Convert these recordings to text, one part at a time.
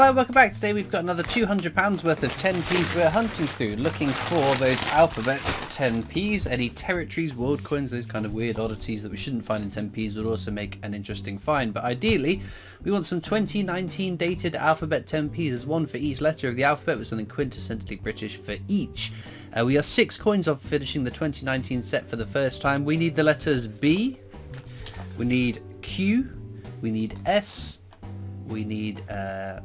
Hello, welcome back. Today we've got another £200 worth of 10p's we're hunting through, looking for those alphabet 10p's, any territories, world coins, those kind of weird oddities that we shouldn't find in 10p's would also make an interesting find. But ideally, we want some 2019 dated alphabet 10p's. There's one for each letter of the alphabet with something quintessentially British for each. We are 6 coins off finishing the 2019 set for the first time. We need the letters B, we need Q, we need S, we need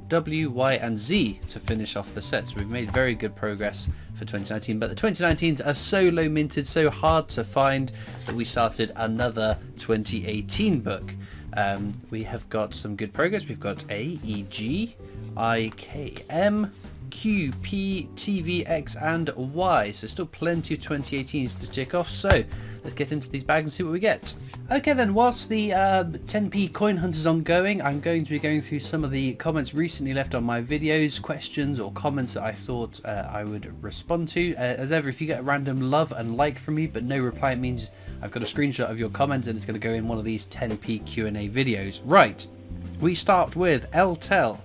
W, Y and Z to finish off the set. So we've made very good progress for 2019, but the 2019s are so low minted, so hard to find, that we started another 2018 book. We have got some good progress. We've got A, E, G, I, K, M, Q, P, T, V, X and Y. So still plenty of 2018s to tick off. So let's get into these bags and see what we get. Okay then, whilst the 10p coin hunt is ongoing, I'm going to be going through some of the comments recently left on my videos, questions or comments that I thought I would respond to. As ever, if you get a random love and like from me but no reply, it means I've got a screenshot of your comment and it's going to go in one of these 10p Q&A videos. Right, we start with LTEL,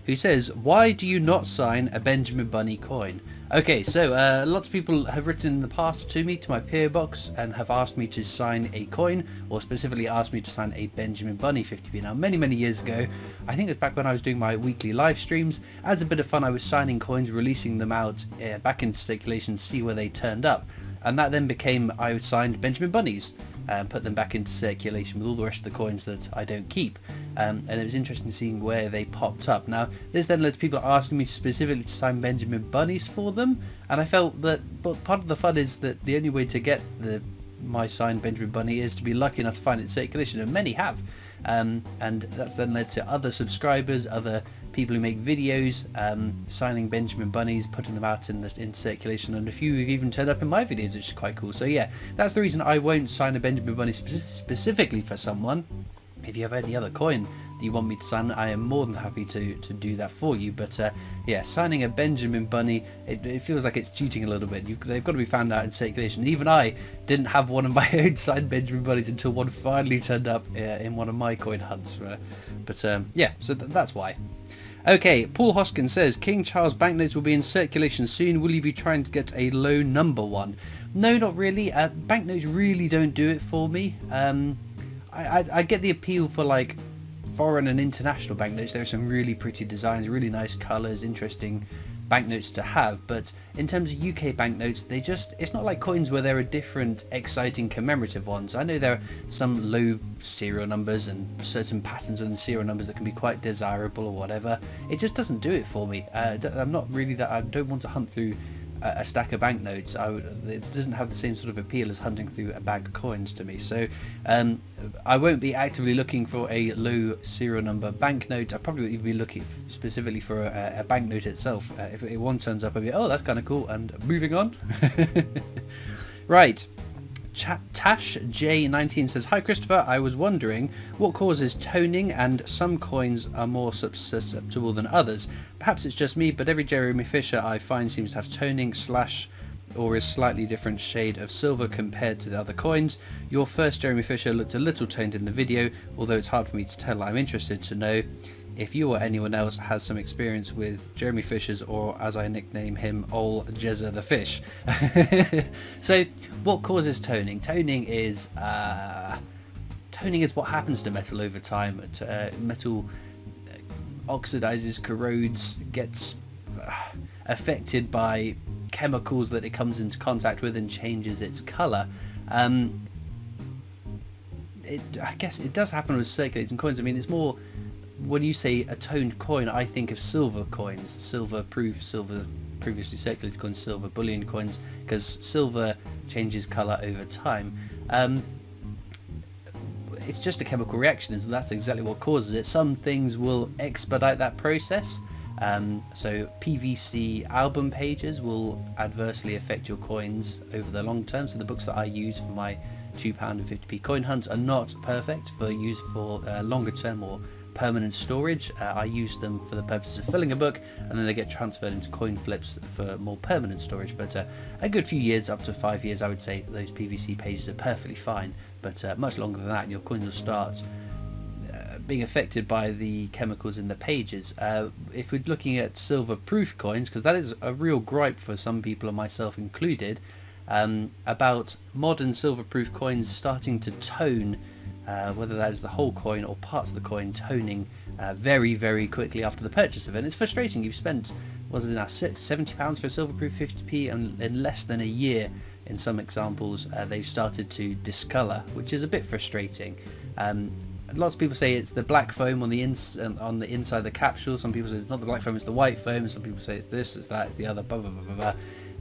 who says, why do you not sign a Benjamin Bunny coin? Okay, so lots of people have written in the past to me, to my PO box, and have asked me to sign a coin, or specifically asked me to sign a Benjamin Bunny 50p. Now, many years ago, I think it was back when I was doing my weekly live streams, as a bit of fun I was signing coins, releasing them out back into circulation to see where they turned up. And that then became, I signed Benjamin Bunnies and put them back into circulation with all the rest of the coins that I don't keep. And it was interesting seeing where they popped up. Now, this then led to people asking me specifically to sign Benjamin Bunnies for them, and I felt that part of the fun is that the only way to get my signed Benjamin Bunny is to be lucky enough to find it in circulation, and many have. And that's then led to other subscribers, other people who make videos signing Benjamin Bunnies, putting them out in circulation, and a few have even turned up in my videos, which is quite cool. So yeah, that's the reason I won't sign a Benjamin Bunny specifically for someone. If you have any other coin that you want me to sign, I am more than happy to do that for you. But yeah, signing a Benjamin Bunny, it feels like it's cheating a little bit. They've got to be found out in circulation. Even I didn't have one of my own signed Benjamin Bunnies until one finally turned up in one of my coin hunts. But yeah, so that's why. Okay, Paul Hoskins says, King Charles banknotes will be in circulation soon. Will you be trying to get a low number one? No, not really. Banknotes really don't do it for me. I get the appeal for like foreign and international banknotes. There are some really pretty designs, really nice colours, interesting banknotes to have, but in terms of UK banknotes, it's not like coins where there are different exciting commemorative ones. I know there are some low serial numbers and certain patterns within serial numbers that can be quite desirable or whatever. It just doesn't do it for me. I'm not really that, I don't want to hunt through a stack of banknotes. It doesn't have the same sort of appeal as hunting through a bag of coins to me. So I won't be actively looking for a low serial number banknote. I probably would be looking specifically for a banknote itself. If one turns up, I'll be, oh, that's kind of cool, and moving on. Right. Tash J19 says, hi Christopher, I was wondering what causes toning, and some coins are more susceptible than others. Perhaps it's just me, but every Jeremy Fisher I find seems to have toning / or is slightly different shade of silver compared to the other coins. Your first Jeremy Fisher looked a little toned in the video, although it's hard for me to tell. I'm interested to know if you or anyone else has some experience with Jeremy Fishers, or as I nickname him, Ol Jezza the Fish. So what causes toning? Toning is what happens to metal over time. Metal oxidizes, corrodes, gets affected by chemicals that it comes into contact with and changes its color. I guess it does happen with circulating coins. I mean, it's more, when you say a toned coin, I think of silver coins, silver previously circulated coins, silver bullion coins, because silver changes colour over time. It's just a chemical reaction, and that's exactly what causes it. Some things will expedite that process. So PVC album pages will adversely affect your coins over the long term. So the books that I use for my £2 and 50p coin hunts are not perfect for use for longer term or permanent storage. I use them for the purposes of filling a book, and then they get transferred into coin flips for more permanent storage. But a good few years, up to 5 years, I would say those PVC pages are perfectly fine. But much longer than that, your coins will start being affected by the chemicals in the pages. If we're looking at silver proof coins, because that is a real gripe for some people and myself included, about modern silver proof coins starting to tone, whether that is the whole coin or parts of the coin toning very, very quickly after the purchase of it. And it's frustrating. You've spent, what is it now, £70 for a silver proof 50p, and in less than a year, in some examples, they've started to discolour, which is a bit frustrating. Lots of people say it's the black foam on the inside of the capsule. Some people say it's not the black foam, it's the white foam. Some people say it's this, it's that, it's the other, blah blah blah blah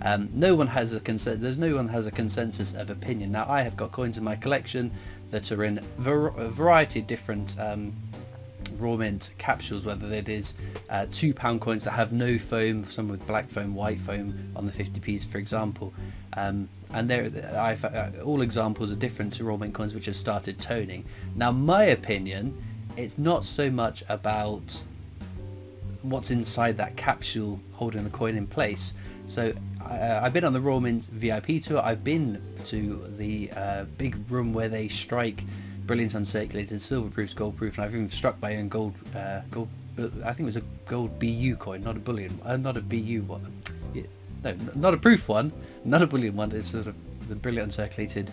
blah. No one has a consensus of opinion. Now, I have got coins in my collection that are in a variety of different raw mint capsules, whether it is £2 coins that have no foam, some with black foam, white foam on the 50p's, for example. And all examples are different to raw mint coins which have started toning. Now, my opinion, it's not so much about what's inside that capsule holding the coin in place. So I've been on the raw mint VIP tour. I've been to the big room where they strike brilliant uncirculated silver proofs, gold proof, and I've even struck my own gold. I think it was a gold BU coin, not a bullion, not a BU one. No, not a proof one, not a bullion one. It's sort of the brilliant uncirculated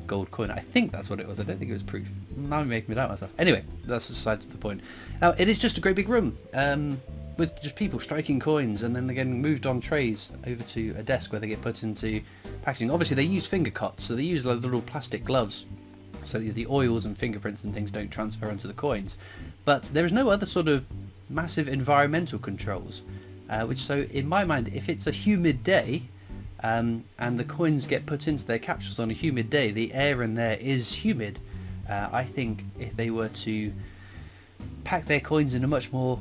gold coin. I think that's what it was. I don't think it was proof. Now I'm making me doubt myself. Anyway, that's aside to the point. Now, it is just a great big room with just people striking coins, and then they're getting moved on trays over to a desk where they get put into packaging. Obviously, they use finger cots, so they use like little plastic gloves, so the oils and fingerprints and things don't transfer onto the coins. But there is no other sort of massive environmental controls. So in my mind, if it's a humid day and the coins get put into their capsules on a humid day, the air in there is humid. I think if they were to pack their coins in a much more,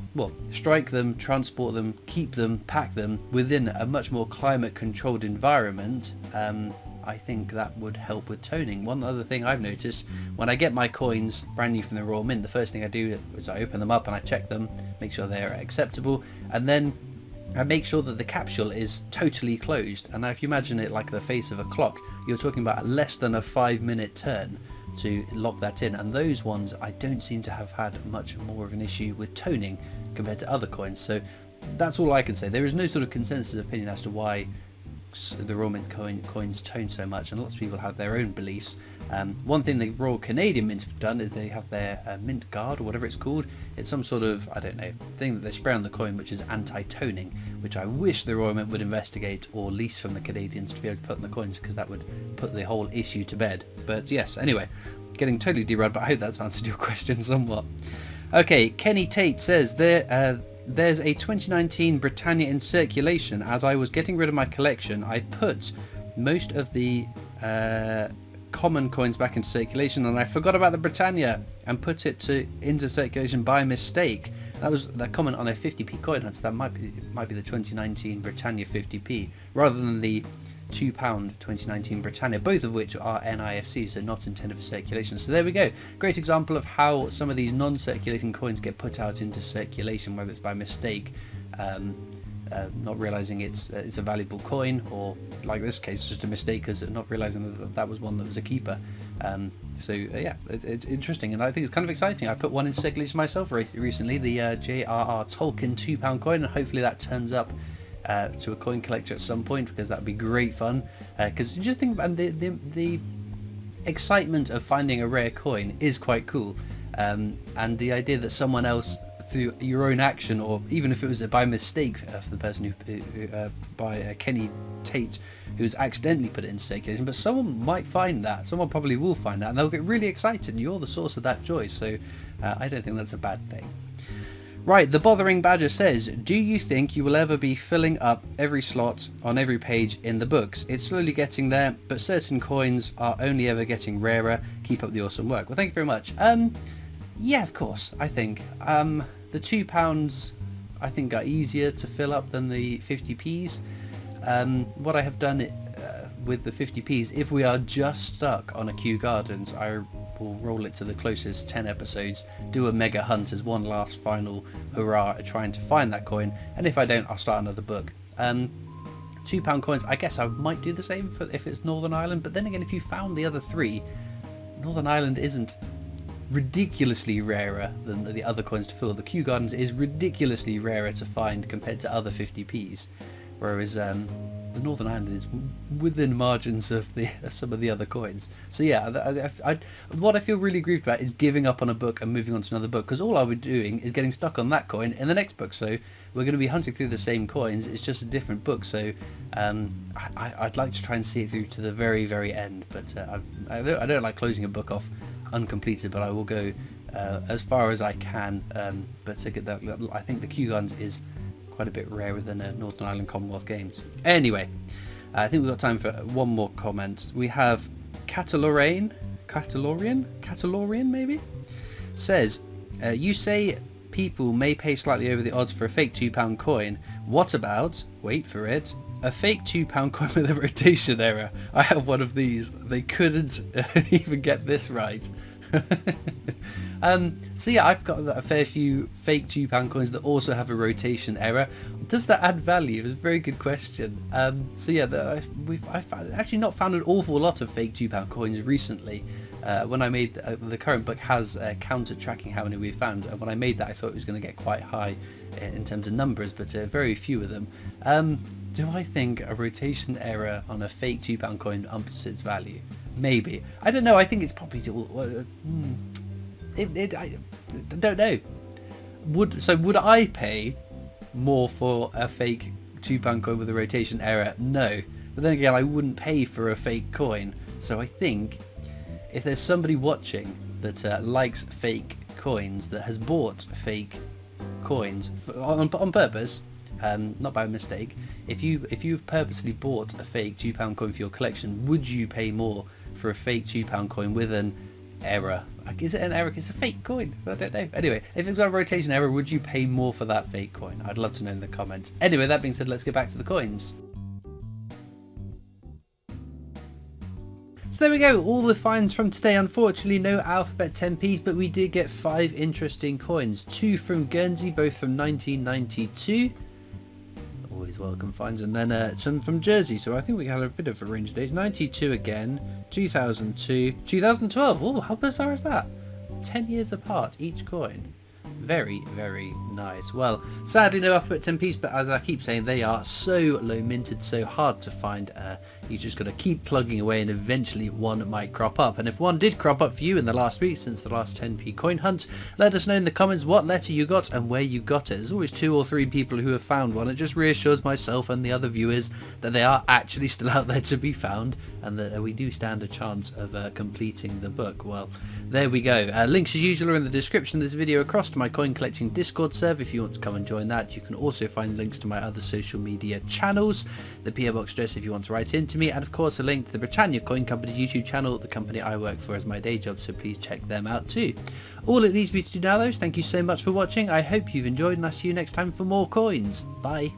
strike them, transport them, keep them, pack them within a much more climate controlled environment, I think that would help with toning. One other thing I've noticed, when I get my coins brand new from the raw mint, the first thing I do is I open them up and I check them, make sure they're acceptable, and then I make sure that the capsule is totally closed. And now if you imagine it like the face of a clock, you're talking about less than a 5-minute turn to lock that in, and those ones I don't seem to have had much more of an issue with toning compared to other coins. So that's all I can say. There is no sort of consensus opinion as to why the raw mint coins tone so much, and lots of people have their own beliefs. One thing the Royal Canadian Mint have done is they have their mint guard, or whatever it's called. It's some sort of, I don't know, thing that they spray on the coin which is anti-toning, which I wish the Royal Mint would investigate or lease from the Canadians to be able to put on the coins, because that would put the whole issue to bed. But yes, anyway, getting totally derailed, but I hope that's answered your question somewhat. Okay, Kenny Tate says there's a 2019 Britannia in circulation. As I was getting rid of my collection, I put most of the common coins back into circulation, and I forgot about the Britannia and put it into circulation by mistake. That was that comment on a 50p coin, so that might be the 2019 Britannia 50p rather than the £2 2019 Britannia, both of which are NIFC, so not intended for circulation. So there we go, great example of how some of these non-circulating coins get put out into circulation, whether it's by mistake, not realizing it's a valuable coin, or like this case, just a mistake because not realizing that was one that was a keeper. Yeah, it's interesting, and I think it's kind of exciting. I put one in circulation myself recently, the J.R.R. Tolkien £2 coin, and hopefully that turns up to a coin collector at some point, because that'd be great fun. Because you just think about the excitement of finding a rare coin is quite cool, and the idea that someone else, through your own action, or even if it was by mistake for the person who by Kenny Tate, who's accidentally put it in circulation, but someone might find that, someone probably will find that, and they'll get really excited, and you're the source of that joy. So I don't think that's a bad thing. Right, the Bothering Badger says, do you think you will ever be filling up every slot on every page in the books? It's slowly getting there, but certain coins are only ever getting rarer. Keep up the awesome work. Well, thank you very much. Yeah, of course, I think. The £2 I think are easier to fill up than the 50p's. What I have done with the 50p's, if we are just stuck on a Kew Gardens, I will roll it to the closest 10 episodes, do a mega hunt as one last final hurrah at trying to find that coin, and if I don't, I'll start another book. £2 coins, I guess I might do the same if it's Northern Ireland, but then again, if you found the other three, Northern Ireland isn't ridiculously rarer than the other coins to fill. The Kew Gardens is ridiculously rarer to find compared to other 50p's, whereas the Northern Ireland is within margins of some of the other coins. So yeah, what I feel really aggrieved about is giving up on a book and moving on to another book, because all I'll be doing is getting stuck on that coin in the next book. So we're going to be hunting through the same coins, it's just a different book. So I'd like to try and see it through to the very, very end, but I don't like closing a book off uncompleted, but I will go as far as I can. But to get that, I think the Kew Gardens is quite a bit rarer than Northern Ireland Commonwealth Games. Anyway, I think we've got time for one more comment. We have Catalorian maybe, says, you say people may pay slightly over the odds for a fake £2 coin. What about, wait for it, a fake £2 coin with a rotation error? I have one of these. They couldn't even get this right. So yeah, I've got a fair few fake £2 coins that also have a rotation error. Does that add value? It's a very good question. So yeah, I've actually not found an awful lot of fake £2 coins recently. When I made the current book has counter tracking how many we've found, and when I made that I thought it was going to get quite high in terms of numbers, but very few of them. Do I think a rotation error on a fake £2 coin ups its value? Maybe. I don't know. I think it's probably I don't know. Would I pay more for a fake £2 coin with a rotation error? No. But then again, I wouldn't pay for a fake coin. So I think if there's somebody watching that likes fake coins, that has bought fake coins on purpose, not by mistake, if you've purposely bought a fake £2 coin for your collection, would you pay more for a fake £2 coin with an error? Is it an error? It's a fake coin. I don't know. Anyway, if it's got a rotation error, would you pay more for that fake coin? I'd love to know in the comments. Anyway, that being said, let's get back to the coins. So there we go, all the finds from today. Unfortunately no alphabet 10p's, but we did get 5 interesting coins. 2 from Guernsey, both from 1992. Always welcome finds. And then some from Jersey, so I think we had a bit of a range of dates. 92 again, 2002, 2012. Oh, how bizarre is that? 10 years apart, each coin. Very, very nice. Well, sadly no alphabet 10p's, but as I keep saying, they are so low minted, so hard to find. You just got to keep plugging away and eventually one might crop up. And if one did crop up for you in the last week since the last 10p coin hunt, let us know in the comments what letter you got and where you got it. There's always 2 or 3 people who have found one. It just reassures myself and the other viewers that they are actually still out there to be found, and that we do stand a chance of completing the book. Well, there we go. Links as usual are in the description of this video across to my coin collecting Discord server if you want to come and join that. You can also find links to my other social media channels, the PO Box address if you want to write in to me, and of course a link to the Britannia Coin Company's YouTube channel, the company I work for as my day job, so please check them out too. All it leaves me to do now though is thank you so much for watching. I hope you've enjoyed, and I'll see you next time for more coins. Bye.